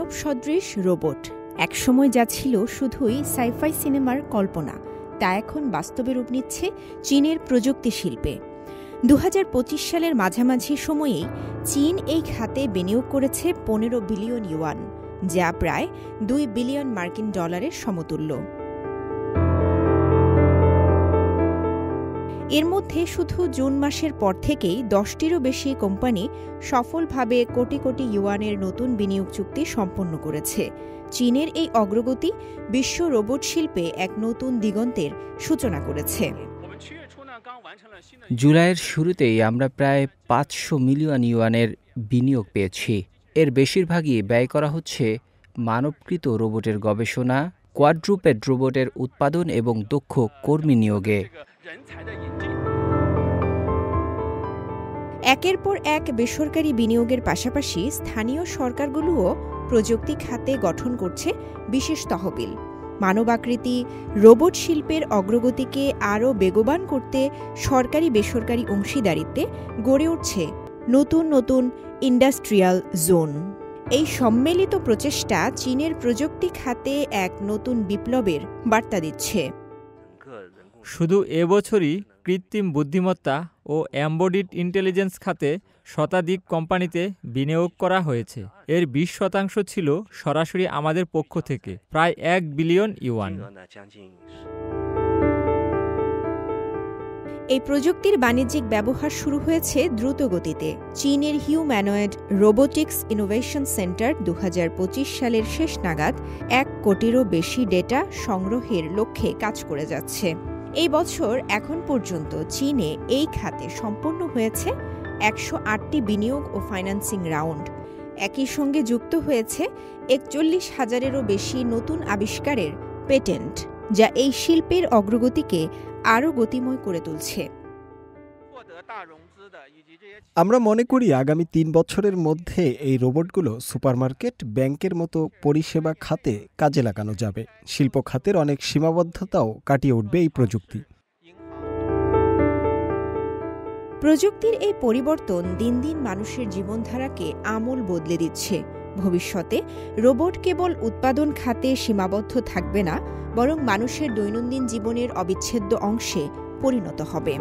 মানব সদৃশ রোবট একসময় যা ছিল শুধুই সাইফাই সিনেমার কল্পনা, তা এখন বাস্তবে রূপ নিচ্ছে চীনের প্রযুক্তি শিল্পে। ২০২৫ সালের মাঝামাঝি সময়েই চীন এই খাতে বিনিয়োগ করেছে ১৫ বিলিয়ন ইউয়ান, যা প্রায় ২ বিলিয়ন মার্কিন ডলারের সমতুল্য। এর মধ্যে শুধু জুন মাসের পর থেকেই ১০টিরও বেশি কোম্পানি সফলভাবে কোটি কোটি ইউয়ানের নতুন বিনিয়োগ চুক্তি সম্পন্ন করেছে। চীনের এই অগ্রগতি বিশ্ব রোবট শিল্পে এক নতুন দিগন্তের সূচনা করেছে। জুলাইয়ের শুরুতেই আমরা প্রায় ৫০০ মিলিয়ন ইউয়ানের বিনিয়োগ পেয়েছি। এর বেশিরভাগই ব্যয় করা হচ্ছে মানবকৃত রোবটের গবেষণা, কোয়াড্রুপেড রোবটের উৎপাদন এবং দক্ষ কর্মী নিয়োগে। একের পর এক বেসরকারি বিনিয়োগের পাশাপাশি স্থানীয় সরকারগুলোও প্রযুক্তি খাতে গঠন করছে বিশেষ তহবিল। মানবাকৃতি রোবট শিল্পের অগ্রগতিকে আরও বেগবান করতে সরকারি বেসরকারি অংশীদারিত্বে গড়ে উঠছে নতুন নতুন ইন্ডাস্ট্রিয়াল জোন। এই সম্মিলিত প্রচেষ্টা চীনের প্রযুক্তি খাতে এক নতুন বিপ্লবের বার্তা দিচ্ছে। শুধু এবছরই কৃত্রিম বুদ্ধিমত্তা ও এমবেডেড ইন্টেলিজেন্স খাতে শতাধিক কোম্পানিতে বিনিয়োগ করা হয়েছে। এর ২০% ছিল সরাসরি আমাদের পক্ষ থেকে, প্রায় ১ বিলিয়ন ইউয়ান। এই প্রযুক্তির বাণিজ্যিক ব্যবহার শুরু হয়েছে দ্রুত গতিতে। চীনের হিউম্যানয়েড রোবোটিক্স ইনোভেশন সেন্টার ২০২৫ সালের শেষ নাগাদ ১ কোটিরও বেশি ডেটা সংগ্রহের লক্ষ্যে কাজ করে যাচ্ছে। এই বছর এখন পর্যন্ত চীনে এই খাতে সম্পন্ন হয়েছে ১০৮টি বিনিয়োগ ও ফাইন্যান্সিং রাউন্ড। একই সঙ্গে যুক্ত হয়েছে ৪১,০০০-এরও বেশি নতুন আবিষ্কারের পেটেন্ট, যা এই শিল্পের অগ্রগতিকে আরও গতিময় করে তুলছে। আমরা মনে করি আগামী ৩ বছরের মধ্যে এই রোবটগুলো সুপারমার্কেট, ব্যাংকের মতো পরিষেবা খাতে কাজে লাগানো যাবে। শিল্প খাতের অনেক সীমাবদ্ধতাও কাটিয়ে উঠবে এই প্রযুক্তি। প্রযুক্তির এই পরিবর্তন দিন দিন মানুষের জীবনধারাকে আমূল বদলে দিচ্ছে। ভবিষ্যতে রোবট কেবল উৎপাদন খাতে সীমাবদ্ধ থাকবে না, বরং মানুষের দৈনন্দিন জীবনের অবিচ্ছেদ্য অংশে পরিণত হবে।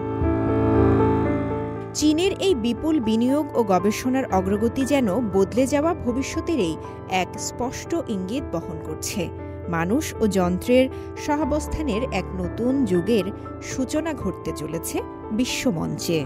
চীনের এই বিপুল বিনিয়োগ ও গবেষণার অগ্রগতি যেন বদলে যাওয়া ভবিষ্যতেরই এক স্পষ্ট ইঙ্গিত বহন করছে। মানুষ ও যন্ত্রের সহাবস্থানের এক নতুন যুগের সূচনা ঘটতে চলেছে বিশ্বমঞ্চে।